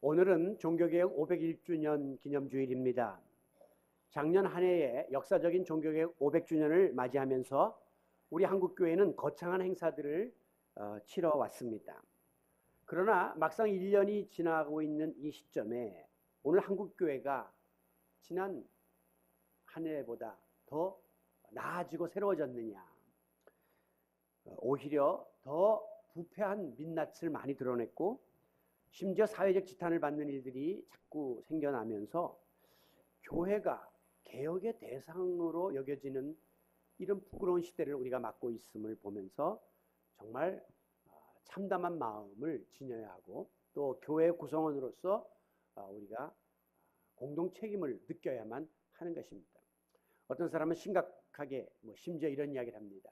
오늘은 종교개혁 501주년 기념주일입니다. 작년 한 해에 역사적인 종교개혁 500주년을 맞이하면서 우리 한국교회는 거창한 행사들을 치러왔습니다. 그러나 막상 1년이 지나고 있는 이 시점에 오늘 한국교회가 지난 한 해보다 더 나아지고 새로워졌느냐, 오히려 더 부패한 민낯을 많이 드러냈고 심지어 사회적 지탄을 받는 일들이 자꾸 생겨나면서 교회가 개혁의 대상으로 여겨지는 이런 부끄러운 시대를 우리가 맞고 있음을 보면서 정말 참담한 마음을 지녀야 하고 또 교회 구성원으로서 우리가 공동 책임을 느껴야만 하는 것입니다. 어떤 사람은 심각하게 심지어 이런 이야기를 합니다.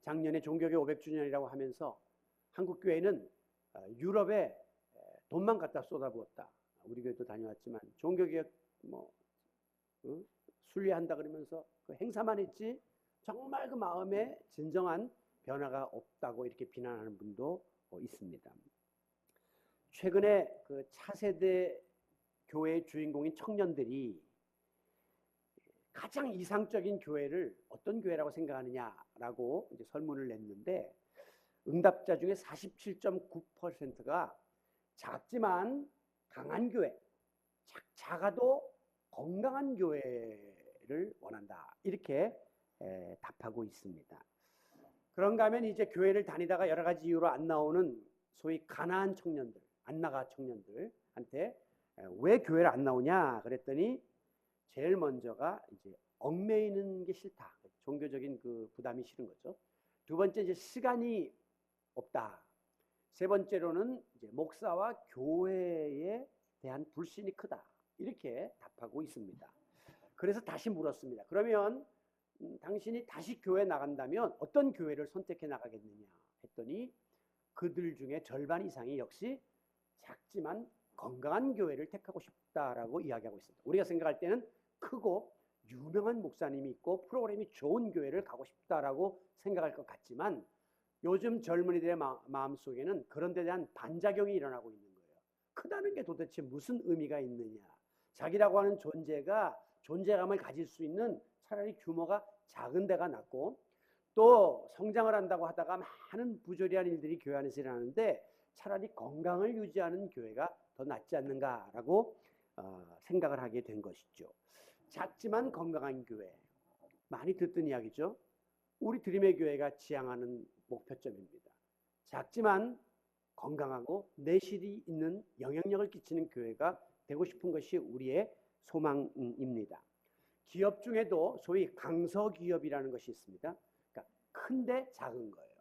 작년에 종교개혁 500주년이라고 하면서 한국교회는 유럽에 돈만 갖다 쏟아부었다. 우리 교회도 다녀왔지만 종교개혁 순례한다 그러면서 그 행사만 했지 정말 그 마음에 진정한 변화가 없다고 이렇게 비난하는 분도 있습니다. 최근에 그 차세대 교회의 주인공인 청년들이 가장 이상적인 교회를 어떤 교회라고 생각하느냐라고 이제 설문을 냈는데 응답자 중에 47.9%가 작지만 강한 교회, 작아도 건강한 교회를 원한다. 이렇게 답하고 있습니다. 그런가 하면 이제 교회를 다니다가 여러 가지 이유로 안 나오는 소위 가난한 청년들, 안 나가 청년들한테 왜 교회를 안 나오냐 그랬더니 제일 먼저가 이제 얽매이는 게 싫다. 종교적인 그 부담이 싫은 거죠. 두 번째 이제 시간이 없다. 세 번째로는 이제 목사와 교회에 대한 불신이 크다. 이렇게 답하고 있습니다. 그래서 다시 물었습니다. 그러면 당신이 다시 교회 나간다면 어떤 교회를 선택해 나가겠느냐 했더니 그들 중에 절반 이상이 역시 작지만 건강한 교회를 택하고 싶다라고 이야기하고 있습니다. 우리가 생각할 때는 크고 유명한 목사님이 있고 프로그램이 좋은 교회를 가고 싶다라고 생각할 것 같지만 요즘 젊은이들의 마음속에는 그런 데 대한 반작용이 일어나고 있는 거예요. 크다는 게 도대체 무슨 의미가 있느냐. 자기라고 하는 존재가 존재감을 가질 수 있는 차라리 규모가 작은 데가 낫고 또 성장을 한다고 하다가 많은 부조리한 일들이 교회 안에서 일어나는데 차라리 건강을 유지하는 교회가 더 낫지 않는가라고 생각을 하게 된 것이죠. 작지만 건강한 교회. 많이 듣던 이야기죠. 우리 드림의 교회가 지향하는 목표점입니다. 작지만 건강하고 내실이 있는 영향력을 끼치는 교회가 되고 싶은 것이 우리의 소망입니다. 기업 중에도 소위 강서기업이라는 것이 있습니다. 그러니까 큰데 작은 거예요.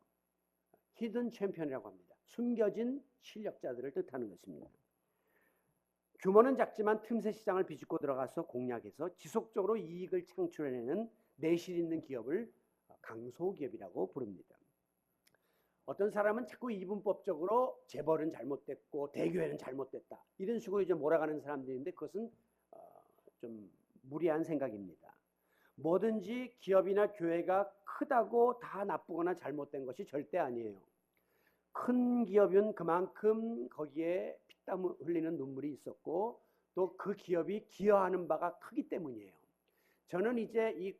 히든 챔피언이라고 합니다. 숨겨진 실력자들을 뜻하는 것입니다. 규모는 작지만 틈새 시장을 비집고 들어가서 공략해서 지속적으로 이익을 창출해내는 내실 있는 기업을 강소기업이라고 부릅니다. 어떤 사람은 자꾸 이분법적으로 재벌은 잘못됐고 대교회는 잘못됐다. 이런 식으로 이제 몰아가는 사람들인데 그것은 좀 무리한 생각입니다. 뭐든지 기업이나 교회가 크다고 다 나쁘거나 잘못된 것이 절대 아니에요. 큰 기업은 그만큼 거기에 피땀 흘리는 눈물이 있었고 또 그 기업이 기여하는 바가 크기 때문이에요. 저는 이제 이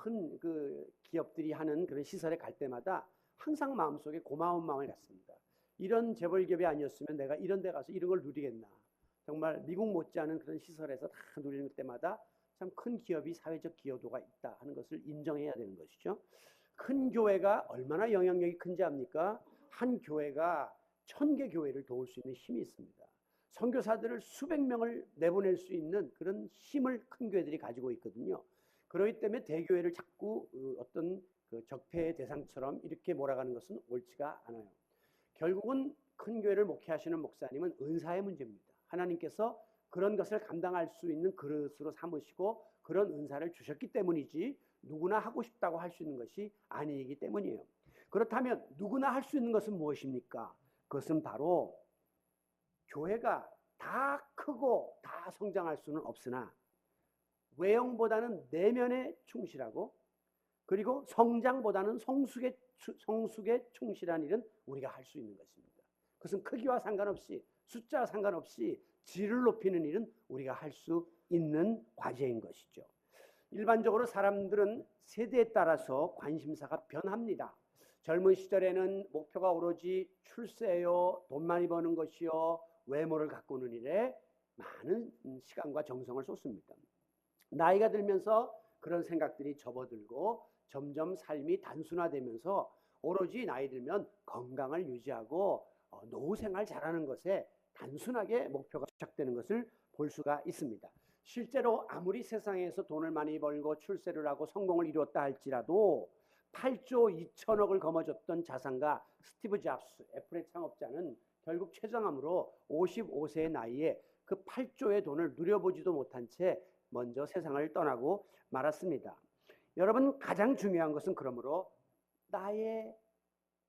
큰 그 기업들이 하는 그런 시설에 갈 때마다 항상 마음속에 고마운 마음을 갖습니다. 이런 재벌 기업이 아니었으면 내가 이런 데 가서 이런 걸 누리겠나. 정말 미국 못지않은 그런 시설에서 다 누리는 때마다 참 큰 기업이 사회적 기여도가 있다 하는 것을 인정해야 되는 것이죠. 큰 교회가 얼마나 영향력이 큰지 압니까? 한 교회가 1000개 교회를 도울 수 있는 힘이 있습니다. 선교사들을 수백 명을 내보낼 수 있는 그런 힘을 큰 교회들이 가지고 있거든요. 그렇기 때문에 대교회를 자꾸 어떤 그 적폐의 대상처럼 이렇게 몰아가는 것은 옳지가 않아요. 결국은 큰 교회를 목회하시는 목사님은 은사의 문제입니다. 하나님께서 그런 것을 감당할 수 있는 그릇으로 삼으시고 그런 은사를 주셨기 때문이지 누구나 하고 싶다고 할 수 있는 것이 아니기 때문이에요. 그렇다면 누구나 할 수 있는 것은 무엇입니까? 그것은 바로 교회가 다 크고 다 성장할 수는 없으나 외형보다는 내면에 충실하고 그리고 성장보다는 성숙에 충실한 일은 우리가 할 수 있는 것입니다. 그것은 크기와 상관없이 숫자와 상관없이 질을 높이는 일은 우리가 할 수 있는 과제인 것이죠. 일반적으로 사람들은 세대에 따라서 관심사가 변합니다. 젊은 시절에는 목표가 오로지 출세요, 돈 많이 버는 것이요, 외모를 가꾸는 일에 많은 시간과 정성을 쏟습니다. 나이가 들면서 그런 생각들이 접어들고 점점 삶이 단순화되면서 오로지 나이 들면 건강을 유지하고 노후 생활 잘하는 것에 단순하게 목표가 집착되는 것을 볼 수가 있습니다. 실제로 아무리 세상에서 돈을 많이 벌고 출세를 하고 성공을 이루었다 할지라도 8조 2천억을 거머쥐었던 자산가 스티브 잡스, 애플의 창업자는 결국 췌장암으로 55세의 나이에 그 8조의 돈을 누려보지도 못한 채 먼저 세상을 떠나고 말았습니다. 여러분, 가장 중요한 것은 그러므로 나의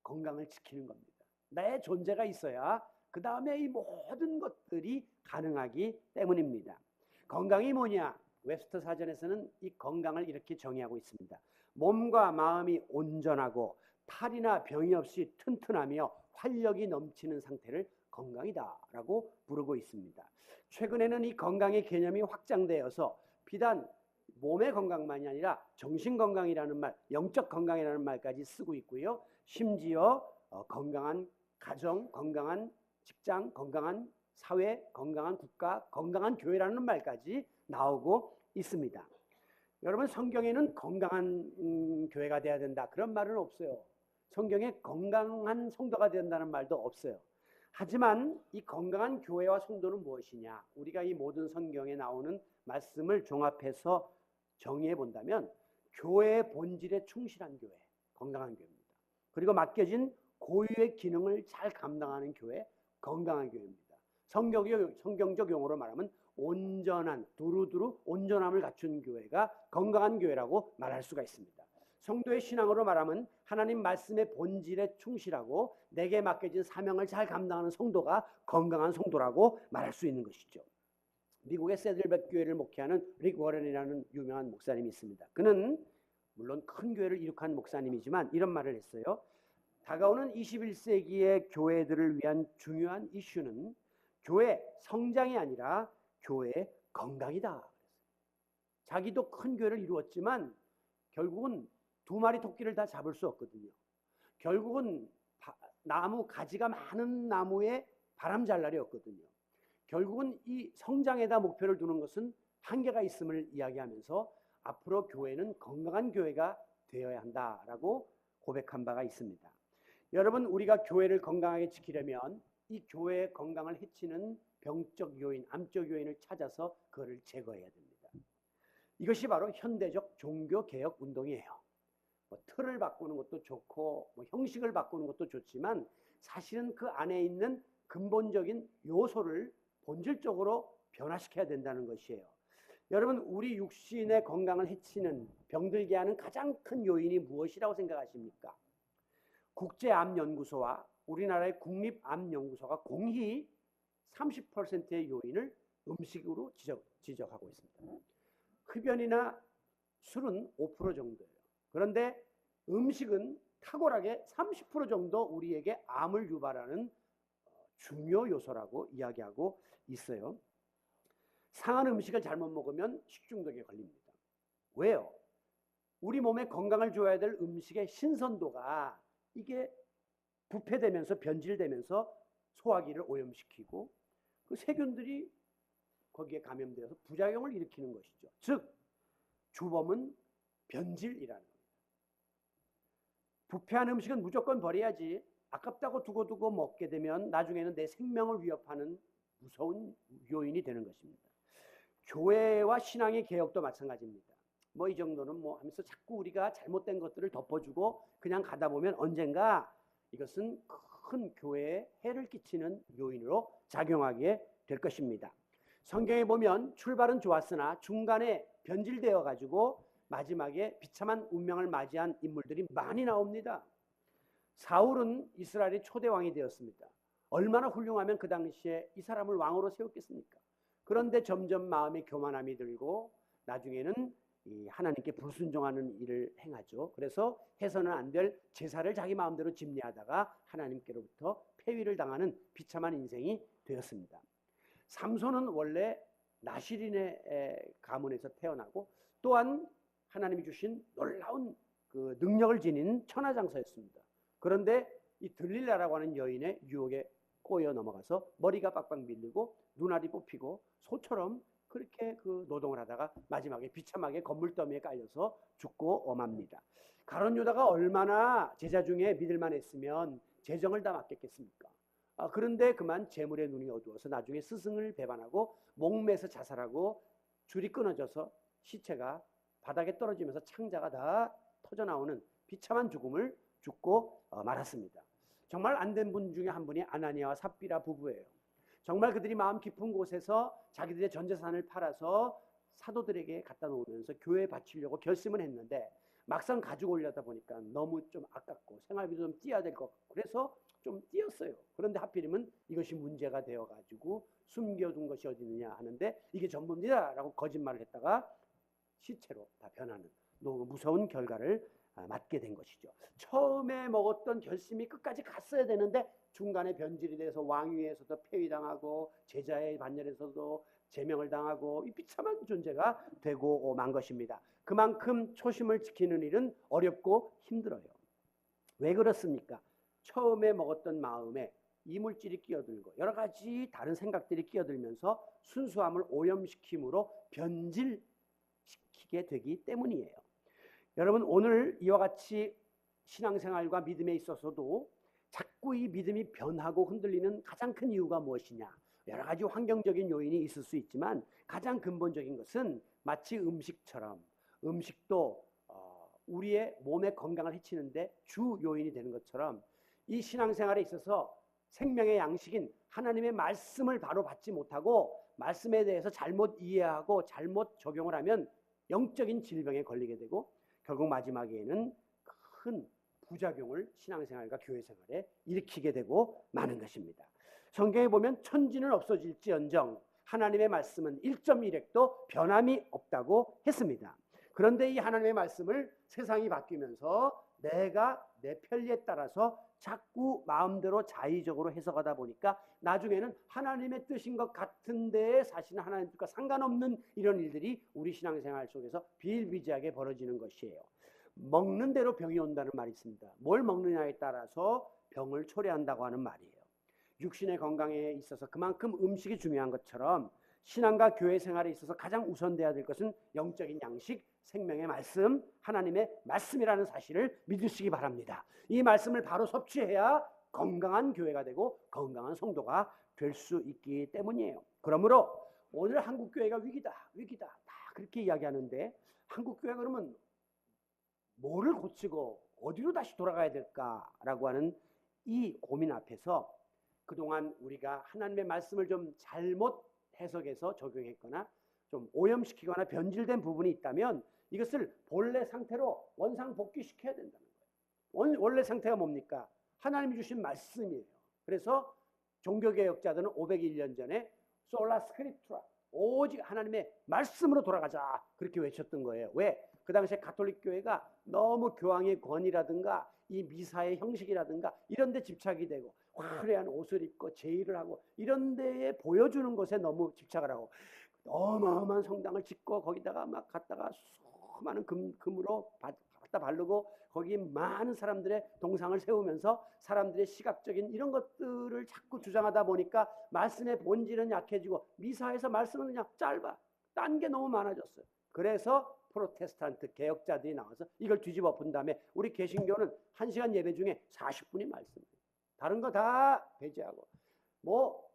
건강을 지키는 겁니다. 나의 존재가 있어야 그 다음에 이 모든 것들이 가능하기 때문입니다. 건강이 뭐냐? 웹스터 사전에서는 이 건강을 이렇게 정의하고 있습니다. 몸과 마음이 온전하고 탈이나 병이 없이 튼튼하며 활력이 넘치는 상태를 건강이다라고 부르고 있습니다. 최근에는 이 건강의 개념이 확장되어서 비단 몸의 건강만이 아니라 정신 건강이라는 말, 영적 건강이라는 말까지 쓰고 있고요. 심지어 건강한 가정, 건강한 직장, 건강한 사회, 건강한 국가, 건강한 교회라는 말까지 나오고 있습니다. 여러분, 성경에는 건강한 교회가 돼야 된다 그런 말은 없어요. 성경에 건강한 성도가 된다는 말도 없어요. 하지만 이 건강한 교회와 성도는 무엇이냐? 우리가 이 모든 성경에 나오는 말씀을 종합해서 정의해 본다면 교회의 본질에 충실한 교회, 건강한 교회입니다. 그리고 맡겨진 고유의 기능을 잘 감당하는 교회, 건강한 교회입니다. 성경적 용어로 말하면 온전한, 두루두루 온전함을 갖춘 교회가 건강한 교회라고 말할 수가 있습니다. 성도의 신앙으로 말하면 하나님 말씀의 본질에 충실하고 내게 맡겨진 사명을 잘 감당하는 성도가 건강한 성도라고 말할 수 있는 것이죠. 미국의 세들백 교회를 목회하는 릭 워런이라는 유명한 목사님이 있습니다. 그는 물론 큰 교회를 이룩한 목사님이지만 이런 말을 했어요. 다가오는 21세기의 교회들을 위한 중요한 이슈는 교회 성장이 아니라 교회 건강이다. 자기도 큰 교회를 이루었지만 결국은 두 마리 토끼를 다 잡을 수 없거든요. 결국은 나무 가지가 많은 나무에 바람 잘 날이 없거든요. 결국은 이 성장에다 목표를 두는 것은 한계가 있음을 이야기하면서 앞으로 교회는 건강한 교회가 되어야 한다라고 고백한 바가 있습니다. 여러분, 우리가 교회를 건강하게 지키려면 이 교회의 건강을 해치는 병적 요인, 암적 요인을 찾아서 그것을 제거해야 됩니다. 이것이 바로 현대적 종교개혁 운동이에요. 틀을 바꾸는 것도 좋고 형식을 바꾸는 것도 좋지만 사실은 그 안에 있는 근본적인 요소를 본질적으로 변화시켜야 된다는 것이에요. 여러분, 우리 육신의 건강을 해치는 병들게 하는 가장 큰 요인이 무엇이라고 생각하십니까? 국제암연구소와 우리나라의 국립암연구소가 공히 30%의 요인을 음식으로 지적하고 있습니다. 흡연이나 술은 5% 정도예요. 그런데 음식은 탁월하게 30% 정도 우리에게 암을 유발하는 중요 요소라고 이야기하고 있어요. 상한 음식을 잘못 먹으면 식중독에 걸립니다. 왜요? 우리 몸에 건강을 줘야 될 음식의 신선도가 이게 부패되면서 변질되면서 소화기를 오염시키고 그 세균들이 거기에 감염되어서 부작용을 일으키는 것이죠. 즉 주범은 변질이라는 겁니다. 부패한 음식은 무조건 버려야지 아깝다고 두고두고 먹게 되면 나중에는 내 생명을 위협하는 무서운 요인이 되는 것입니다. 교회와 신앙의 개혁도 마찬가지입니다. 이 정도는 하면서 자꾸 우리가 잘못된 것들을 덮어주고 그냥 가다 보면 언젠가 이것은 큰 교회에 해를 끼치는 요인으로 작용하게 될 것입니다. 성경에 보면 출발은 좋았으나 중간에 변질되어 가지고 마지막에 비참한 운명을 맞이한 인물들이 많이 나옵니다. 사울은 이스라엘의 초대왕이 되었습니다. 얼마나 훌륭하면 그 당시에 이 사람을 왕으로 세웠겠습니까? 그런데 점점 마음에 교만함이 들고 나중에는 이 하나님께 불순종하는 일을 행하죠. 그래서 해서는 안 될 제사를 자기 마음대로 집례하다가 하나님께로부터 폐위를 당하는 비참한 인생이 되었습니다. 삼손은 원래 나실인의 가문에서 태어나고 또한 하나님이 주신 놀라운 그 능력을 지닌 천하장사였습니다. 그런데 이 들릴라라고 하는 여인의 유혹에 꼬여 넘어가서 머리가 빡빡 밀리고 눈알이 뽑히고 소처럼 그렇게 그 노동을 하다가 마지막에 비참하게 건물더미에 깔려서 죽고 맙니다. 가룟 유다가 얼마나 제자 중에 믿을만 했으면 재정을 다 맡겼겠습니까? 그런데 그만 재물의 눈이 어두워서 나중에 스승을 배반하고 목매서 자살하고 줄이 끊어져서 시체가 바닥에 떨어지면서 창자가 다 터져나오는 비참한 죽음을 죽고 말았습니다. 정말 안 된 분 중에 한 분이 아나니아와 삽비라 부부예요. 정말 그들이 마음 깊은 곳에서 자기들의 전 재산을 팔아서 사도들에게 갖다 놓으면서 교회에 바치려고 결심을 했는데 막상 가지고 오려다 보니까 너무 좀 아깝고 생활비도 좀 띄어야 될 것 같고 그래서 좀 띄었어요. 그런데 하필이면 이것이 문제가 되어가지고 숨겨둔 것이 어디 있느냐 하는데 이게 전부입니다 라고 거짓말을 했다가 시체로 다 변하는 너무 무서운 결과를 맞게 된 것이죠. 처음에 먹었던 결심이 끝까지 갔어야 되는데 중간에 변질이 돼서 왕위에서도 폐위당하고 제자의 반열에서도 제명을 당하고 이 비참한 존재가 되고 만 것입니다. 그만큼 초심을 지키는 일은 어렵고 힘들어요. 왜 그렇습니까? 처음에 먹었던 마음에 이물질이 끼어들고 여러 가지 다른 생각들이 끼어들면서 순수함을 오염시킴으로 변질시키게 되기 때문이에요. 여러분 오늘 이와 같이 신앙생활과 믿음에 있어서도 자꾸 이 믿음이 변하고 흔들리는 가장 큰 이유가 무엇이냐? 여러 가지 환경적인 요인이 있을 수 있지만 가장 근본적인 것은 마치 음식처럼 음식도 우리의 몸의 건강을 해치는데 주 요인이 되는 것처럼 이 신앙생활에 있어서 생명의 양식인 하나님의 말씀을 바로 받지 못하고 말씀에 대해서 잘못 이해하고 잘못 적용을 하면 영적인 질병에 걸리게 되고 결국 마지막에는 큰 부작용을 신앙생활과 교회생활에 일으키게 되고 마는 것입니다. 성경에 보면 천지는 없어질지언정 하나님의 말씀은 1.1획도 변함이 없다고 했습니다. 그런데 이 하나님의 말씀을 세상이 바뀌면서 내가 내 편리에 따라서 자꾸 마음대로 자의적으로 해석하다 보니까 나중에는 하나님의 뜻인 것 같은데 사실은 하나님 뜻과 상관없는 이런 일들이 우리 신앙생활 속에서 비일비재하게 벌어지는 것이에요. 먹는 대로 병이 온다는 말이 있습니다. 뭘 먹느냐에 따라서 병을 초래한다고 하는 말이에요. 육신의 건강에 있어서 그만큼 음식이 중요한 것처럼 신앙과 교회 생활에 있어서 가장 우선돼야 될 것은 영적인 양식, 생명의 말씀, 하나님의 말씀이라는 사실을 믿으시기 바랍니다. 이 말씀을 바로 섭취해야 건강한 교회가 되고 건강한 성도가 될 수 있기 때문이에요. 그러므로 오늘 한국교회가 위기다 다 그렇게 이야기하는데 한국교회가 그러면 뭐를 고치고 어디로 다시 돌아가야 될까라고 하는 이 고민 앞에서 그동안 우리가 하나님의 말씀을 좀 잘못 해석해서 적용했거나 좀 오염시키거나 변질된 부분이 있다면 이것을 본래 상태로 원상복귀시켜야 된다는 거예요. 원래 상태가 뭡니까? 하나님이 주신 말씀이에요. 그래서 종교개혁자들은 501년 전에 솔라 스크립투라 오직 하나님의 말씀으로 돌아가자 그렇게 외쳤던 거예요. 왜? 그 당시에 가톨릭 교회가 너무 교황의 권위라든가 이 미사의 형식이라든가 이런 데 집착이 되고 화려한 옷을 입고 제의를 하고 이런 데에 보여주는 것에 너무 집착을 하고 어마어마한 성당을 짓고 거기다가 막 갖다가 수많은 금으로 갖다 바르고 거기 많은 사람들의 동상을 세우면서 사람들의 시각적인 이런 것들을 자꾸 주장하다 보니까 말씀의 본질은 약해지고 미사에서 말씀은 그냥 짧아. 딴 게 너무 많아졌어요. 그래서 프로테스탄트 개혁자들이 나와서 이걸 뒤집어 본 다음에 우리 개신교는 1시간 예배 중에 40분이 말씀이에요. 다른 거 다 배제하고 뭐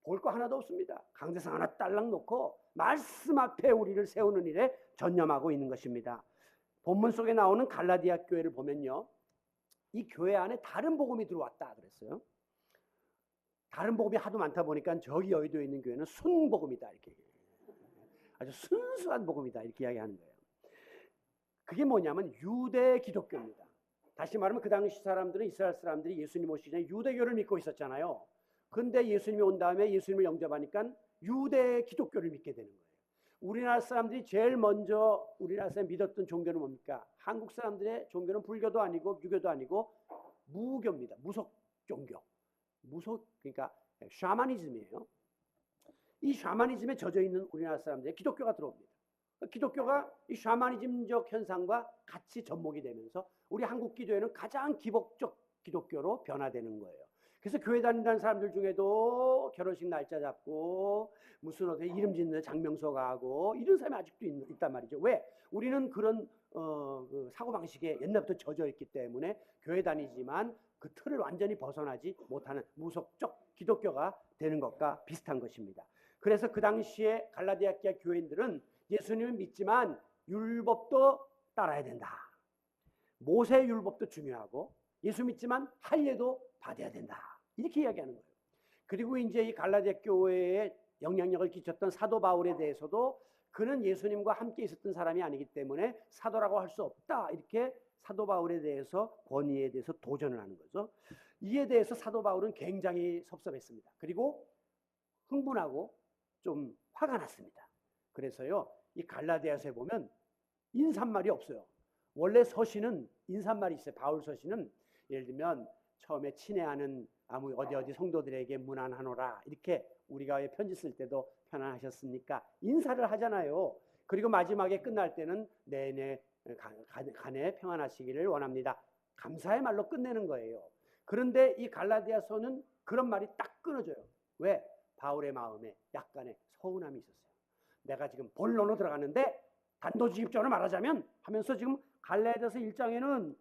볼 거 하나도 없습니다. 강대상 하나 딸랑 놓고 말씀 앞에 우리를 세우는 일에 전념하고 있는 것입니다. 본문 속에 나오는 갈라디아 교회를 보면요. 이 교회 안에 다른 복음이 들어왔다 그랬어요. 다른 복음이 하도 많다 보니까 저기 여의도에 있는 교회는 순복음이다 이렇게 아주 순수한 복음이다 이렇게 이야기하는 거예요. 그게 뭐냐면 유대 기독교입니다. 다시 말하면 그 당시 사람들은 이스라엘 사람들이 예수님 오시기 전에 유대교를 믿고 있었잖아요. 근데 예수님이 온 다음에 예수님을 영접하니까 유대 기독교를 믿게 되는 거예요. 우리나라 사람들이 제일 먼저 우리나라 사람이 믿었던 종교는 뭡니까? 한국 사람들의 종교는 불교도 아니고 유교도 아니고 무교입니다. 무속 종교. 무속 그러니까 샤머니즘이에요. 이 샤머니즘에 젖어 있는 우리나라 사람들의 기독교가 들어옵니다. 기독교가 이 샤머니즘적 현상과 같이 접목이 되면서 우리 한국 기도회는 가장 기복적 기독교로 변화되는 거예요. 그래서 교회 다닌다는 사람들 중에도 결혼식 날짜 잡고 무슨 어디 이름 짓는 장명소 가고 이런 사람이 아직도 있단 말이죠. 왜? 우리는 그런 그 사고방식에 옛날부터 젖어 있기 때문에 교회 다니지만 그 틀을 완전히 벗어나지 못하는 무속적 기독교가 되는 것과 비슷한 것입니다. 그래서 그 당시에 갈라디아 교인들은 예수님을 믿지만 율법도 따라야 된다. 모세 율법도 중요하고 예수 믿지만 할례도 받아야 된다. 이렇게 이야기하는 거예요. 그리고 이제 이 갈라디아 교회에 영향력을 끼쳤던 사도 바울에 대해서도 그는 예수님과 함께 있었던 사람이 아니기 때문에 사도라고 할 수 없다. 이렇게 사도 바울에 대해서 권위에 대해서 도전을 하는 거죠. 이에 대해서 사도 바울은 굉장히 섭섭했습니다. 그리고 흥분하고 좀 화가 났습니다. 그래서요, 이 갈라디아서에 보면 인사말이 없어요. 원래 서신은 인사말이 있어요. 바울 서신은 예를 들면 처음에 친애하는 어디 성도들에게 문안하노라 이렇게 우리가 편지 쓸 때도 편안하셨습니까? 인사를 하잖아요. 그리고 마지막에 끝날 때는 내내 간에 평안하시기를 원합니다. 감사의 말로 끝내는 거예요. 그런데 이 갈라디아서는 그런 말이 딱 끊어져요. 왜? 바울의 마음에 약간의 서운함이 있었어요. 내가 지금 본론으로 들어갔는데 단도직입적으로 말하자면 하면서 지금 갈라디아서 1장에는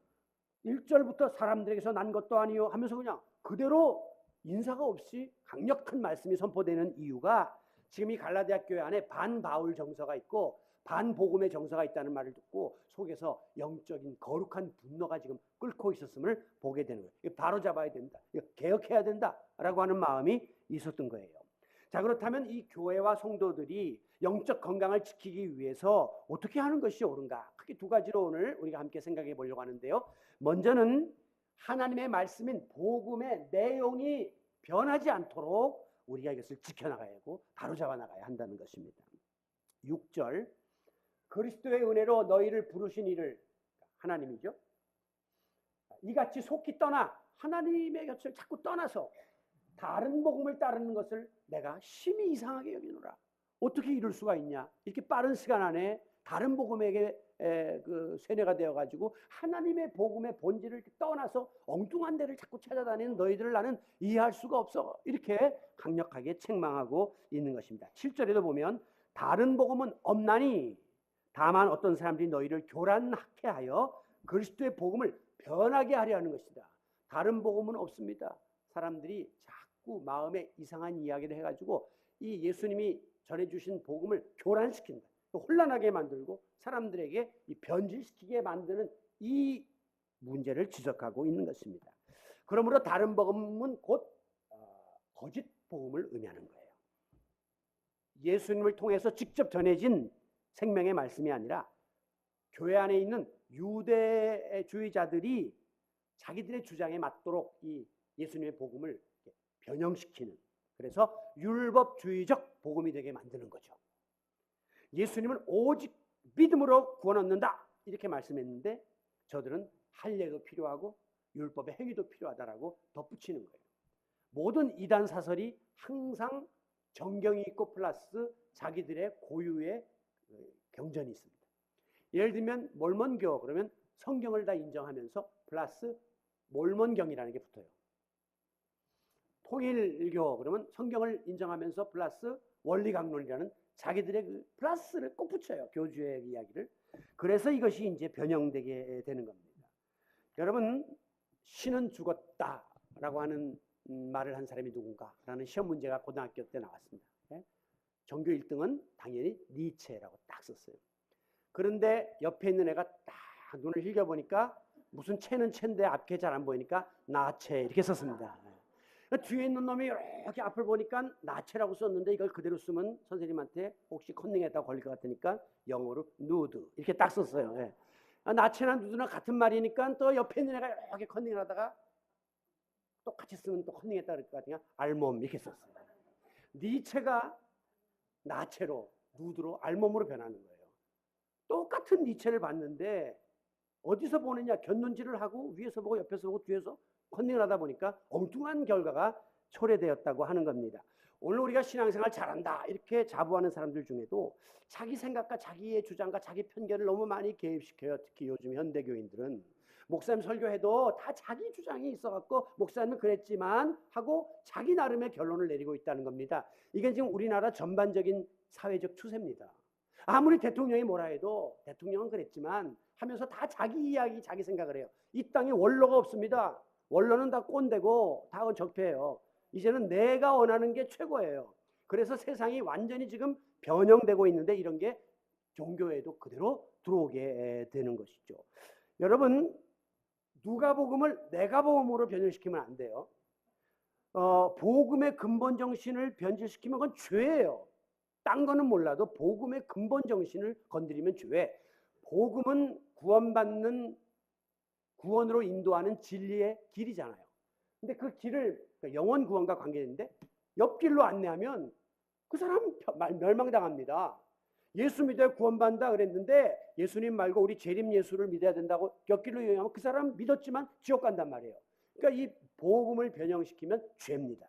1절부터 사람들에게서 난 것도 아니요 하면서 그냥 그대로 인사가 없이 강력한 말씀이 선포되는 이유가 지금 이 갈라디아 교회 안에 반바울 정서가 있고 반복음의 정서가 있다는 말을 듣고 속에서 영적인 거룩한 분노가 지금 끓고 있었음을 보게 되는 거예요. 바로 잡아야 된다. 개혁해야 된다라고 하는 마음이 있었던 거예요. 자, 그렇다면 이 교회와 성도들이 영적 건강을 지키기 위해서 어떻게 하는 것이 옳은가? 크게 두 가지로 오늘 우리가 함께 생각해 보려고 하는데요. 먼저는 하나님의 말씀인 복음의 내용이 변하지 않도록 우리가 이것을 지켜나가야 하고 바로잡아 나가야 한다는 것입니다. 6절 그리스도의 은혜로 너희를 부르신 이를 하나님이죠. 이같이 속히 떠나 하나님의 곁을 자꾸 떠나서 다른 복음을 따르는 것을 내가 심히 이상하게 여기노라. 어떻게 이럴 수가 있냐? 이렇게 빠른 시간 안에 다른 복음에게 세뇌가 되어가지고 하나님의 복음의 본질을 떠나서 엉뚱한 데를 자꾸 찾아다니는 너희들을 나는 이해할 수가 없어. 이렇게 강력하게 책망하고 있는 것입니다. 7절에도 보면 다른 복음은 없나니 다만 어떤 사람들이 너희를 교란하게 하여 그리스도의 복음을 변하게 하려 하는 것이다. 다른 복음은 없습니다. 사람들이 자꾸 마음에 이상한 이야기를 해가지고 이 예수님이 전해주신 복음을 교란시킨다. 혼란하게 만들고 사람들에게 변질시키게 만드는 이 문제를 지적하고 있는 것입니다. 그러므로 다른 복음은 곧 거짓 복음을 의미하는 거예요. 예수님을 통해서 직접 전해진 생명의 말씀이 아니라 교회 안에 있는 유대주의자들이 자기들의 주장에 맞도록 이 예수님의 복음을 변형시키는, 그래서 율법주의적 복음이 되게 만드는 거죠. 예수님은 오직 믿음으로 구원 얻는다 이렇게 말씀했는데 저들은 할례도 필요하고 율법의 행위도 필요하다라고 덧붙이는 거예요. 모든 이단 사설이 항상 정경이 있고 플러스 자기들의 고유의 경전이 있습니다. 예를 들면 몰몬교 그러면 성경을 다 인정하면서 플러스 몰몬경이라는 게 붙어요. 통일교 그러면 성경을 인정하면서 플러스 원리강론이라는 자기들의 그 플러스를 꼭 붙여요. 교주의 이야기를. 그래서 이것이 이제 변형되게 되는 겁니다. 여러분, 신은 죽었다라고 하는 말을 한 사람이 누군가라는 시험 문제가 고등학교 때 나왔습니다. 전교 1등은 당연히 니체라고 딱 썼어요. 그런데 옆에 있는 애가 딱 눈을 흘겨보니까 무슨 체는 체인데 앞에 잘 안 보이니까 나체 이렇게 썼습니다. 뒤에 있는 놈이 이렇게 앞을 보니까 나체라고 썼는데 이걸 그대로 쓰면 선생님한테 혹시 컨닝했다고 걸릴 것 같으니까 영어로 누드 이렇게 딱 썼어요. 예. 나체나 누드나 같은 말이니까 또 옆에 있는 애가 이렇게 컨닝을 하다가 똑같이 쓰면 또 컨닝했다 그럴 것 같으니까 알몸 이렇게 썼어요. 니체가 나체로 누드로 알몸으로 변하는 거예요. 똑같은 니체를 봤는데 어디서 보느냐, 곁눈질을 하고 위에서 보고 옆에서 보고 뒤에서 컨닝을 하다 보니까 엉뚱한 결과가 초래되었다고 하는 겁니다. 오늘 우리가 신앙생활 잘한다 이렇게 자부하는 사람들 중에도 자기 생각과 자기의 주장과 자기 편견을 너무 많이 개입시켜요. 특히 요즘 현대교인들은 목사님 설교해도 다 자기 주장이 있어갖고 목사님은 그랬지만 하고 자기 나름의 결론을 내리고 있다는 겁니다. 이게 지금 우리나라 전반적인 사회적 추세입니다. 아무리 대통령이 뭐라 해도 대통령은 그랬지만 하면서 다 자기 이야기, 자기 생각을 해요. 이 땅에 원로가 없습니다. 원로는 다 꼰대고 다 적폐예요. 이제는 내가 원하는 게 최고예요. 그래서 세상이 완전히 지금 변형되고 있는데 이런 게 종교에도 그대로 들어오게 되는 것이죠. 여러분, 누가복음을 내가복음으로 변형시키면 안 돼요. 복음의 근본 정신을 변질시키면 그건 죄예요. 딴 거는 몰라도 복음의 근본 정신을 건드리면 죄. 복음은 구원받는, 구원으로 인도하는 진리의 길이잖아요. 근데 그 길을 영원 구원과 관계있는데 옆길로 안내하면 그 사람 멸망당합니다. 예수 믿어야 구원받는다 그랬는데 예수님 말고 우리 재림 예수를 믿어야 된다고 옆길로 이용하면 그 사람 믿었지만 지옥 간단 말이에요. 그러니까 이 복음을 변형시키면 죄입니다.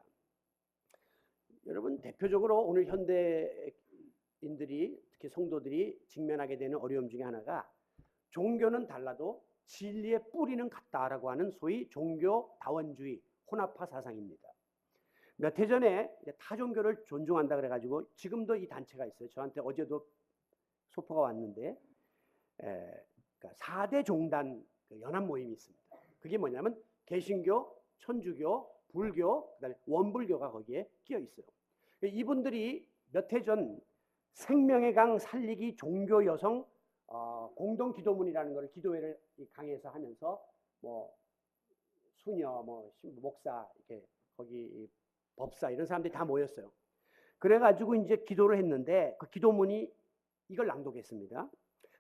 여러분, 대표적으로 오늘 현대인들이 특히 성도들이 직면하게 되는 어려움 중에 하나가 종교는 달라도 진리의 뿌리는 같다라고 하는 소위 종교다원주의 혼합화 사상입니다. 몇 해 전에 타종교를 존중한다 그래가지고 지금도 이 단체가 있어요. 저한테 어제도 소포가 왔는데 그러니까 4대 종단 연합 모임이 있습니다. 그게 뭐냐면 개신교, 천주교, 불교, 그다음에 원불교가 거기에 끼어 있어요. 이분들이 몇 해 전 생명의 강 살리기 종교 여성 공동 기도문이라는 걸 기도회를 강의에서 하면서 뭐 수녀, 뭐 목사, 이렇게 거기 법사 이런 사람들이 다 모였어요. 그래가지고 이제 기도를 했는데 그 기도문이 이걸 낭독했습니다.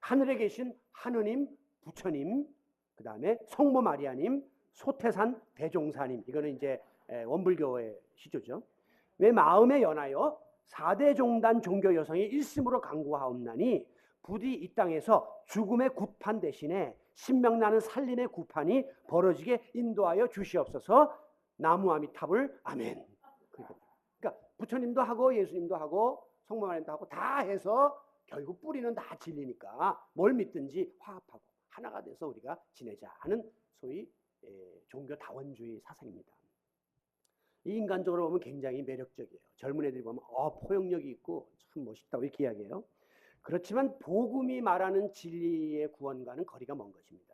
하늘에 계신 하느님, 부처님, 그 다음에 성모 마리아님, 소태산 대종사님, 이거는 이제 원불교의 시조죠. 왜 마음에 연하여 4대 종단 종교 여성이 일심으로 간구하옵나니 부디 이 땅에서 죽음의 구판 대신에 신명나는 살림의 구판이 벌어지게 인도하여 주시옵소서. 나무아미타불 아멘. 그러니까 부처님도 하고 예수님도 하고 성모 마리아님도 하고 다 해서 결국 뿌리는 다 진리니까 뭘 믿든지 화합하고 하나가 돼서 우리가 지내자 하는 소위 종교 다원주의 사상입니다. 이 인간적으로 보면 굉장히 매력적이에요. 젊은 애들이 보면 포용력이 있고 참 멋있다고 이렇게 이야기해요. 그렇지만 복음이 말하는 진리의 구원과는 거리가 먼 것입니다.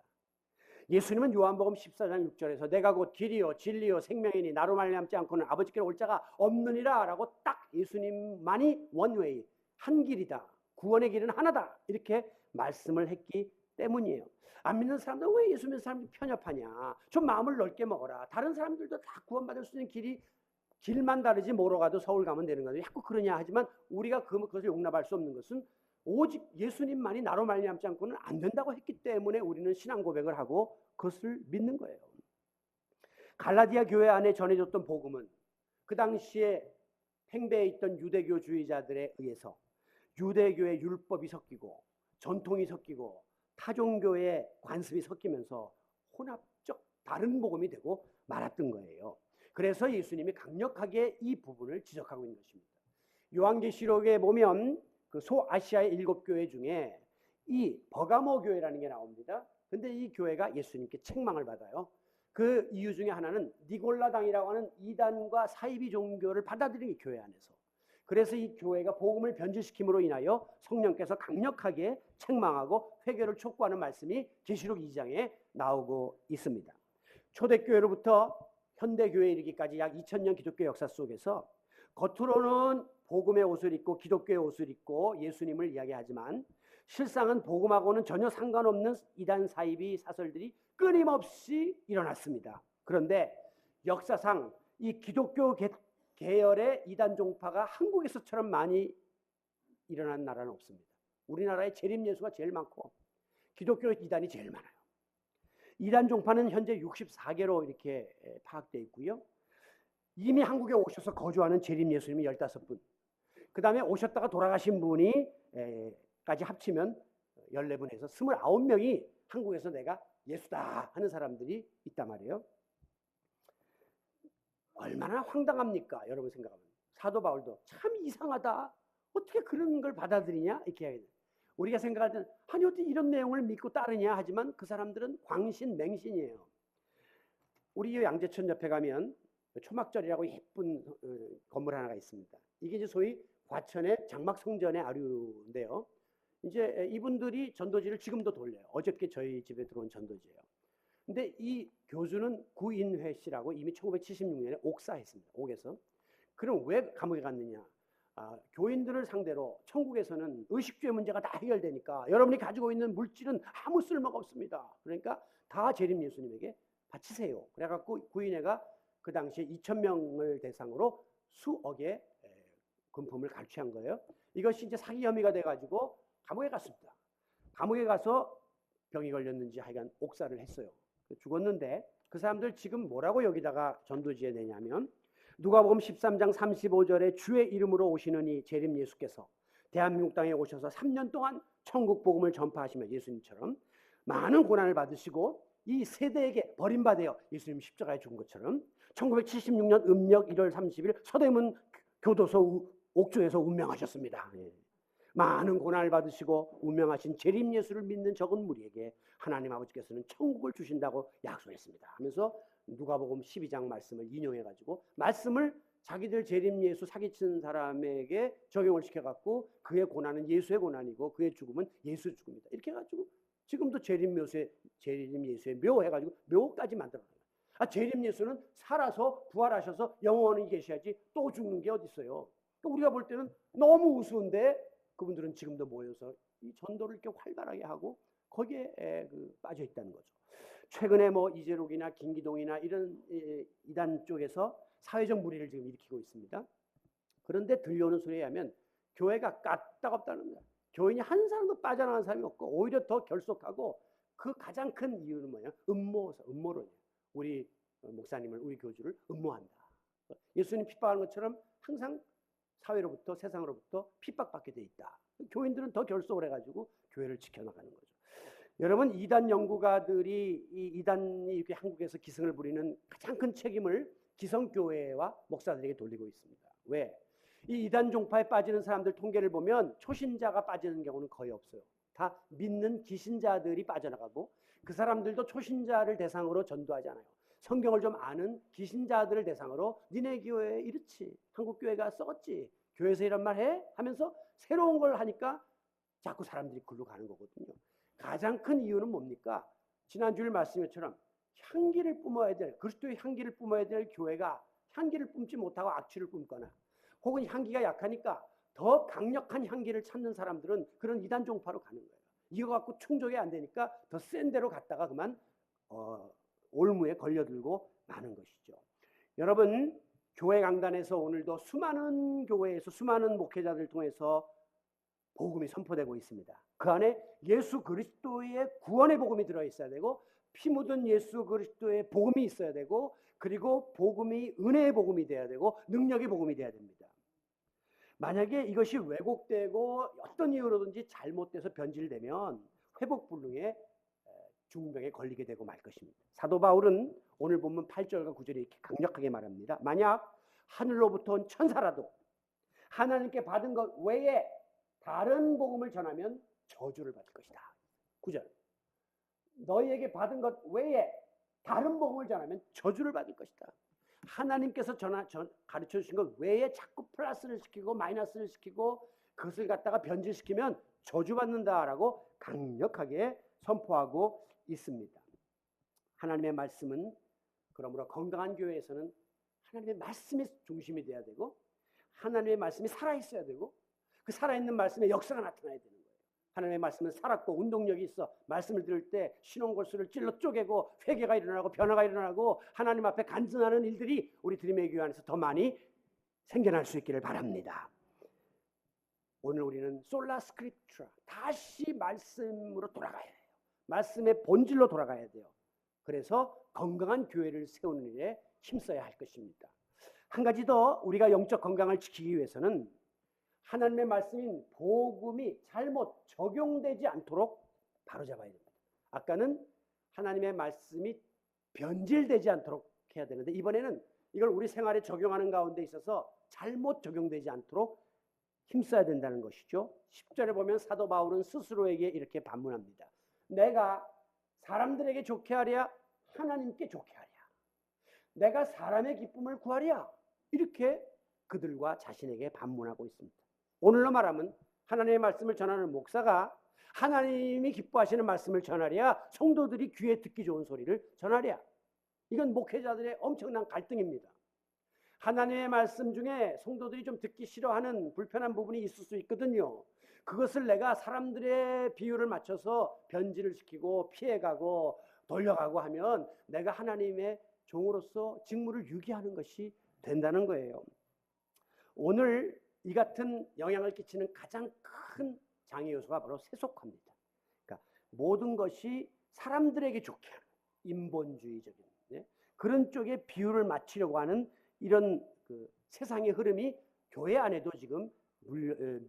예수님은 요한복음 14장 6절에서 내가 곧 길이요 진리요 생명이니 나로 말미암지 않고는 아버지께로 올 자가 없느니라 라고 딱 예수님만이 원웨이, 한 길이다. 구원의 길은 하나다. 이렇게 말씀을 했기 때문이에요. 안 믿는 사람들 왜 예수 믿는 사람들이 편협하냐. 좀 마음을 넓게 먹어라. 다른 사람들도 다 구원받을 수 있는 길만 다르지 뭐로 가도 서울 가면 되는 거죠. 자꾸 그러냐 하지만 우리가 그것을 용납할 수 없는 것은 오직 예수님만이 나로 말미암지 않고는 안 된다고 했기 때문에 우리는 신앙 고백을 하고 그것을 믿는 거예요. 갈라디아 교회 안에 전해졌던 복음은 그 당시에 팽배해 있던 유대교주의자들에 의해서 유대교의 율법이 섞이고 전통이 섞이고 타종교의 관습이 섞이면서 혼합적 다른 복음이 되고 말았던 거예요. 그래서 예수님이 강력하게 이 부분을 지적하고 있는 것입니다. 요한계시록에 보면 그 소아시아의 7교회 중에 이 버가모 교회라는 게 나옵니다. 근데 이 교회가 예수님께 책망을 받아요. 그 이유 중에 하나는 니골라당이라고 하는 이단과 사이비 종교를 받아들인 이 교회 안에서. 그래서 이 교회가 복음을 변질시킴으로 인하여 성령께서 강력하게 책망하고 회개를 촉구하는 말씀이 계시록 2장에 나오고 있습니다. 초대교회로부터 현대교회에 이르기까지 약 2000년 기독교 역사 속에서 겉으로는 복음의 옷을 입고 기독교의 옷을 입고 예수님을 이야기하지만 실상은 복음하고는 전혀 상관없는 이단 사이비 사설들이 끊임없이 일어났습니다. 그런데 역사상 이 기독교 계열의 이단 종파가 한국에서처럼 많이 일어난 나라는 없습니다. 우리나라에 재림 예수가 제일 많고 기독교 이단이 제일 많아요. 이단 종파는 현재 64개로 이렇게 파악되어 있고요. 이미 한국에 오셔서 거주하는 재림 예수님이 15분. 그 다음에 오셨다가 돌아가신 분이 까지 합치면 14분에서 29명이 한국에서 내가 예수다 하는 사람들이 있단 말이에요. 얼마나 황당합니까? 여러분 생각하면. 사도 바울도 참 이상하다. 어떻게 그런 걸 받아들이냐? 이렇게 해야 돼. 우리가 생각할 때는 아니 어떻게 이런 내용을 믿고 따르냐 하지만 그 사람들은 광신맹신이에요. 우리 양재천 옆에 가면 초막절이라고 예쁜 건물 하나가 있습니다. 이게 이제 소위 과천의 장막성전의 아류인데요. 이제 이분들이 전도지를 지금도 돌려요. 어저께 저희 집에 들어온 전도지예요. 근데 이 교주는 구인회 씨라고 이미 1976년에 옥사했습니다. 옥에서. 그럼 왜 감옥에 갔느냐? 교인들을 상대로 천국에서는 의식주의 문제가 다 해결되니까 여러분이 가지고 있는 물질은 아무 쓸모가 없습니다. 그러니까 다 재림 예수님에게 바치세요. 그래갖고 구인회가 그 당시에 2,000명을 대상으로 수억의 금품을 갈취한 거예요. 이것이 이제 사기 혐의가 돼가지고 감옥에 갔습니다. 감옥에 가서 병이 걸렸는지 하여간 옥사를 했어요. 죽었는데 그 사람들 지금 뭐라고 여기다가 전도지에 내냐면 누가복음 13장 35절에 주의 이름으로 오시는 이 재림 예수께서 대한민국 땅에 오셔서 3년 동안 천국 복음을 전파하시며 예수님처럼 많은 고난을 받으시고 이 세대에게 버림받아요. 예수님 십자가에 죽은 것처럼 1976년 음력 1월 30일 서대문 교도소 옥조에서 운명하셨습니다. 많은 고난을 받으시고 운명하신 재림 예수를 믿는 적은 무리에게 하나님 아버지께서는 천국을 주신다고 약속했습니다 하면서 누가복음 12장 말씀을 인용해가지고 말씀을 자기들 재림 예수 사기친 사람에게 적용을 시켜갖고 그의 고난은 예수의 고난이고 그의 죽음은 예수의 죽음이다 이렇게 해가지고 지금도 재림 예수의 묘 해가지고 묘까지 만들어놨어요. 재림 예수는 살아서 부활하셔서 영원히 계셔야지 또 죽는 게 어디 있어요. 우리가 볼 때는 너무 우스운데 그분들은 지금도 모여서 이 전도를 이렇게 활발하게 하고 거기에 빠져 있다는 거죠. 최근에 뭐 이재록이나 김기동이나 이런 이단 쪽에서 사회적 무리를 지금 일으키고 있습니다. 그런데 들려오는 소리에 하면 교회가 까딱없다는 거야. 교인이 한 사람도 빠져나가는 사람이 없고 오히려 더 결속하고 그 가장 큰 이유는 뭐냐? 음모론이에요. 우리 목사님을 우리 교주를 음모한다. 예수님 핍박하는 것처럼 항상 사회로부터 세상으로부터 핍박받게 돼 있다. 교인들은 더 결속을 해가지고 교회를 지켜나가는 거죠. 여러분 이단 연구가들이 이 이단이 이렇게 한국에서 기승을 부리는 가장 큰 책임을 기성교회와 목사들에게 돌리고 있습니다. 왜? 이 이단 종파에 빠지는 사람들 통계를 보면 초신자가 빠지는 경우는 거의 없어요. 다 믿는 기신자들이 빠져나가고 그 사람들도 초신자를 대상으로 전도하지 않아요. 성경을 좀 아는 기신자들을 대상으로 니네 교회 이렇지 한국 교회가 썩었지 교회에서 이런 말 해? 하면서 새로운 걸 하니까 자꾸 사람들이 글로 가는 거거든요. 가장 큰 이유는 뭡니까? 지난주에 말씀처럼 향기를 뿜어야 될 그리스도의 향기를 뿜어야 될 교회가 향기를 뿜지 못하고 악취를 뿜거나 혹은 향기가 약하니까 더 강력한 향기를 찾는 사람들은 그런 이단 종파로 가는 거예요. 이거 갖고 충족이 안 되니까 더 센 데로 갔다가 그만 올무에 걸려들고 마는 것이죠. 여러분 교회 강단에서 오늘도 수많은 교회에서 수많은 목회자들 통해서 복음이 선포되고 있습니다. 그 안에 예수 그리스도의 구원의 복음이 들어있어야 되고 피 묻은 예수 그리스도의 복음이 있어야 되고 그리고 복음이 은혜의 복음이 돼야 되고 능력의 복음이 돼야 됩니다. 만약에 이것이 왜곡되고 어떤 이유로든지 잘못돼서 변질되면 회복불능에 중병에 걸리게 되고 말 것입니다. 사도 바울은 오늘 본문 8절과 9절에 이렇게 강력하게 말합니다. 만약 하늘로부터 온 천사라도 하나님께 받은 것 외에 다른 복음을 전하면 저주를 받을 것이다. 9절 너희에게 받은 것 외에 다른 복음을 전하면 저주를 받을 것이다. 하나님께서 가르쳐 주신 것 외에 자꾸 플러스를 시키고 마이너스를 시키고 그것을 갖다가 변질시키면 저주받는다라고 강력하게 선포하고 있습니다. 하나님의 말씀은 그러므로 건강한 교회에서는 하나님의 말씀이 중심이 돼야 되고 하나님의 말씀이 살아있어야 되고 그 살아있는 말씀에 역사가 나타나야 되는 거예요. 하나님의 말씀은 살았고 운동력이 있어 말씀을 들을 때 신혼골수를 찔러 쪼개고 회개가 일어나고 변화가 일어나고 하나님 앞에 간증하는 일들이 우리 드림의 교회 안에서 더 많이 생겨날 수 있기를 바랍니다. 오늘 우리는 솔라 스크립트라 다시 말씀으로 돌아가야 돼요. 말씀의 본질로 돌아가야 돼요. 그래서 건강한 교회를 세우는 일에 힘써야 할 것입니다. 한 가지 더 우리가 영적 건강을 지키기 위해서는 하나님의 말씀인 복음이 잘못 적용되지 않도록 바로잡아야 됩니다. 아까는 하나님의 말씀이 변질되지 않도록 해야 되는데 이번에는 이걸 우리 생활에 적용하는 가운데 있어서 잘못 적용되지 않도록 힘써야 된다는 것이죠. 10절에 보면 사도 바울은 스스로에게 이렇게 반문합니다. 내가 사람들에게 좋게 하랴 하나님께 좋게 하랴. 내가 사람의 기쁨을 구하랴. 이렇게 그들과 자신에게 반문하고 있습니다. 오늘로 말하면 하나님의 말씀을 전하는 목사가 하나님이 기뻐하시는 말씀을 전하랴 성도들이 귀에 듣기 좋은 소리를 전하랴. 이건 목회자들의 엄청난 갈등입니다. 하나님의 말씀 중에 성도들이 좀 듣기 싫어하는 불편한 부분이 있을 수 있거든요. 그것을 내가 사람들의 비율을 맞춰서 변질을 시키고 피해가고 돌려가고 하면 내가 하나님의 종으로서 직무를 유기하는 것이 된다는 거예요. 오늘 이 같은 영향을 끼치는 가장 큰 장애 요소가 바로 세속화입니다. 그러니까 모든 것이 사람들에게 좋게 하는 인본주의적인 그런 쪽에 비율을 맞추려고 하는 이런 세상의 흐름이 교회 안에도 지금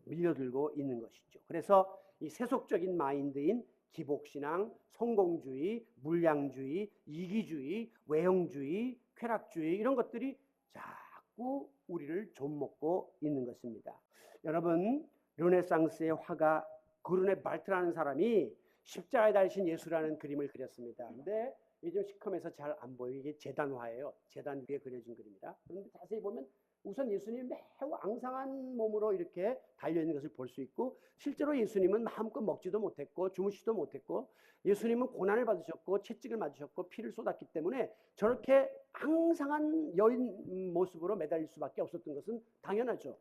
밀려들고 있는 것이죠. 그래서 이 세속적인 마인드인 기복신앙, 성공주의, 물량주의, 이기주의, 외형주의, 쾌락주의 이런 것들이 자꾸 우리를 좀먹고 있는 것입니다. 여러분, 르네상스의 화가 그루네 발트라는 사람이 십자가에 달리신 예수라는 그림을 그렸습니다. 근데 요즘 시커매서 잘 안 보여요. 이게 제단화예요. 제단 위에 그려진 그림이다. 그런데 자세히 보면 우선 예수님이 매우 앙상한 몸으로 이렇게 달려있는 것을 볼 수 있고 실제로 예수님은 마음껏 먹지도 못했고 주무시지도 못했고 예수님은 고난을 받으셨고 채찍을 맞으셨고 피를 쏟았기 때문에 저렇게 앙상한 여인 모습으로 매달릴 수밖에 없었던 것은 당연하죠.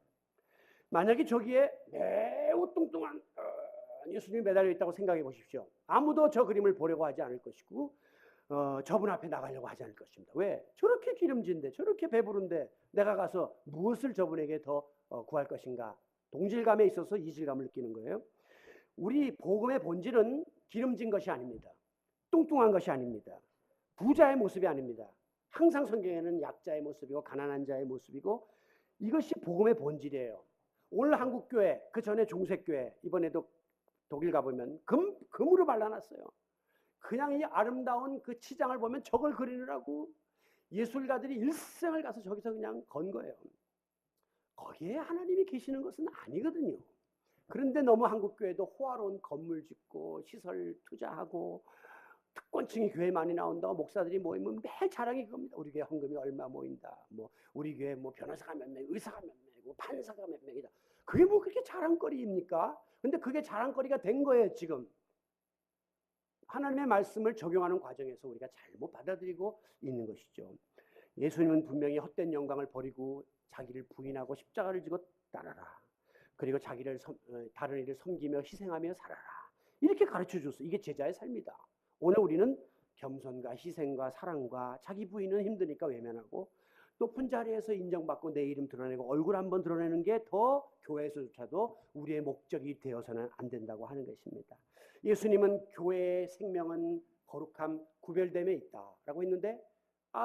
만약에 저기에 매우 뚱뚱한 예수님이 매달려 있다고 생각해 보십시오. 아무도 저 그림을 보려고 하지 않을 것이고 저분 앞에 나가려고 하지 않을 것입니다. 왜? 저렇게 기름진데 저렇게 배부른데 내가 가서 무엇을 저분에게 더 구할 것인가? 동질감에 있어서 이질감을 느끼는 거예요. 우리 복음의 본질은 기름진 것이 아닙니다. 뚱뚱한 것이 아닙니다. 부자의 모습이 아닙니다. 항상 성경에는 약자의 모습이고 가난한 자의 모습이고 이것이 복음의 본질이에요. 오늘 한국교회, 그 전에 중세교회, 이번에도 독일 가보면 금으로 발라놨어요. 그냥 이 아름다운 그 치장을 보면 저걸 그리느라고 예술가들이 일생을 가서 저기서 그냥 건 거예요. 거기에 하나님이 계시는 것은 아니거든요. 그런데 너무 한국교회도 호화로운 건물 짓고 시설 투자하고 특권층이 교회 많이 나온다고 목사들이 모이면 매일 자랑이 그겁니다. 우리 교회 헌금이 얼마 모인다. 뭐 우리 교회 뭐 변호사가 몇 명, 의사가 몇 명이고 판사가 몇 명이다. 그게 뭐 그렇게 자랑거리입니까? 근데 그게 자랑거리가 된 거예요, 지금. 하나님의 말씀을 적용하는 과정에서 우리가 잘못 받아들이고 있는 것이죠. 예수님은 분명히 헛된 영광을 버리고 자기를 부인하고 십자가를 지고 따라라. 그리고 자기를 다른 이를 섬기며 희생하며 살아라. 이렇게 가르쳐 줬어요. 이게 제자의 삶이다. 오늘 우리는 겸손과 희생과 사랑과 자기 부인은 힘드니까 외면하고 높은 자리에서 인정받고 내 이름 드러내고 얼굴 한번 드러내는 게 더 교회에서조차도 우리의 목적이 되어서는 안 된다고 하는 것입니다. 예수님은 교회의 생명은 거룩함, 구별됨에 있다라고 했는데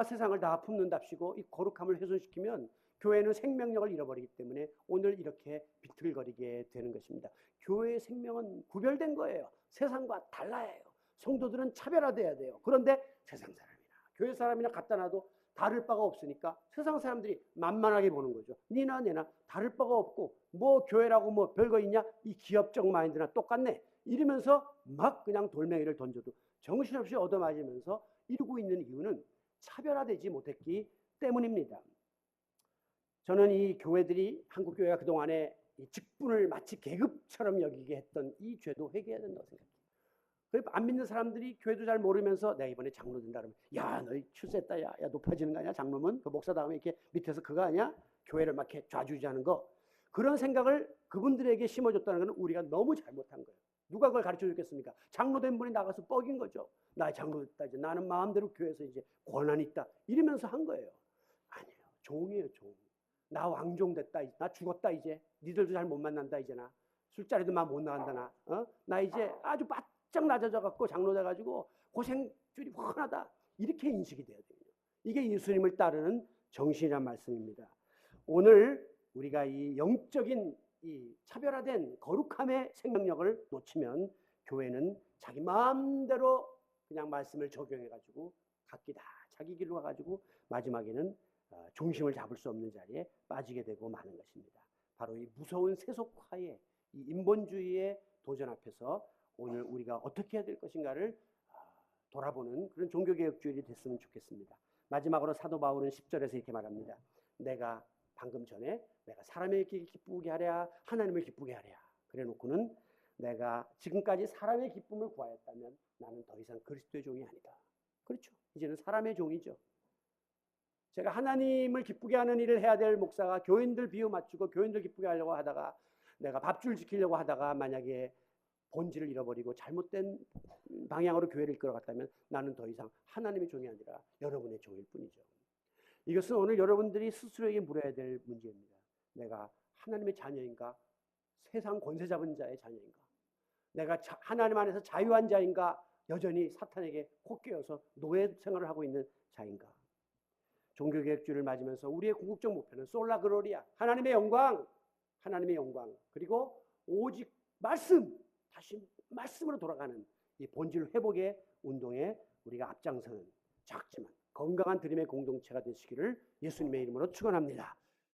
세상을 다 품는답시고 이 거룩함을 훼손시키면 교회는 생명력을 잃어버리기 때문에 오늘 이렇게 비틀거리게 되는 것입니다. 교회의 생명은 구별된 거예요. 세상과 달라요. 성도들은 차별화돼야 돼요. 그런데 세상 사람이나 교회 사람이나 갖다 놔도 다를 바가 없으니까 세상 사람들이 만만하게 보는 거죠. 니나 내나 다를 바가 없고 뭐 교회라고 뭐 별거 있냐? 이 기업적 마인드나 똑같네. 이러면서 막 그냥 돌멩이를 던져도 정신없이 얻어맞으면서 이루고 있는 이유는 차별화되지 못했기 때문입니다. 저는 이 교회들이 한국교회가 그동안에 이 직분을 마치 계급처럼 여기게 했던 이 죄도 회개해야 된다고 생각해요. 안 믿는 사람들이 교회도 잘 모르면서 내가 이번에 장로 된다 그러면 야 너희 출세했다 야 높아지는 거 아니야 장로면 그 목사 다음에 이렇게 밑에서 그거 아니야 교회를 막 이렇게 좌지우지하는 거 그런 생각을 그분들에게 심어줬다는 것은 우리가 너무 잘못한 거예요. 누가 그걸 가르쳐 줬겠습니까? 장로된 분이 나가서 뻑인 거죠. 나 장로 됐다 이제 나는 마음대로 교회에서 이제 권한이 있다 이러면서 한 거예요. 아니에요. 종이에요 종. 나 왕종 됐다 나 죽었다 이제 니들도 잘 못 만난다 이제 나 술자리도 막 못 나간다 나 이제 아주 바짝 낮아져 갖고 장로 돼가지고 고생줄이 훤하다 이렇게 인식이 돼야 돼요. 이게 예수님을 따르는 정신이란 말씀입니다. 오늘 우리가 이 영적인 이 차별화된 거룩함의 생명력을 놓치면 교회는 자기 마음대로 그냥 말씀을 적용해가지고 각기 다 자기 길로 가가지고 마지막에는 중심을 잡을 수 없는 자리에 빠지게 되고 마는 것입니다. 바로 이 무서운 세속화의 이 인본주의의 도전 앞에서 오늘 우리가 어떻게 해야 될 것인가를 돌아보는 그런 종교개혁주일이 됐으면 좋겠습니다. 마지막으로 사도 바울은 10절에서 이렇게 말합니다. 내가 방금 전에 내가 사람의 기쁘게 하랴 하나님을 기쁘게 하랴 그래 놓고는 내가 지금까지 사람의 기쁨을 구하였다면 나는 더 이상 그리스도의 종이 아니다. 그렇죠. 이제는 사람의 종이죠. 제가 하나님을 기쁘게 하는 일을 해야 될 목사가 교인들 비유 맞추고 교인들 기쁘게 하려고 하다가 내가 밥줄 지키려고 하다가 만약에 본질을 잃어버리고 잘못된 방향으로 교회를 이끌어갔다면 나는 더 이상 하나님의 종이 아니라 여러분의 종일 뿐이죠. 이것은 오늘 여러분들이 스스로에게 물어야 될 문제입니다. 내가 하나님의 자녀인가? 세상 권세 잡은 자의 자녀인가? 내가 하나님 안에서 자유한 자인가? 여전히 사탄에게 콧깨어서 노예 생활을 하고 있는 자인가? 종교개혁주의를 맞으면서 우리의 궁극적 목표는 솔라 그로리아, 하나님의 영광, 하나님의 영광, 그리고 오직 말씀, 다시 말씀으로 돌아가는 이 본질 회복의 운동에 우리가 앞장서는 작지만 건강한 드림의 공동체가 되시기를 예수님의 이름으로 축원합니다.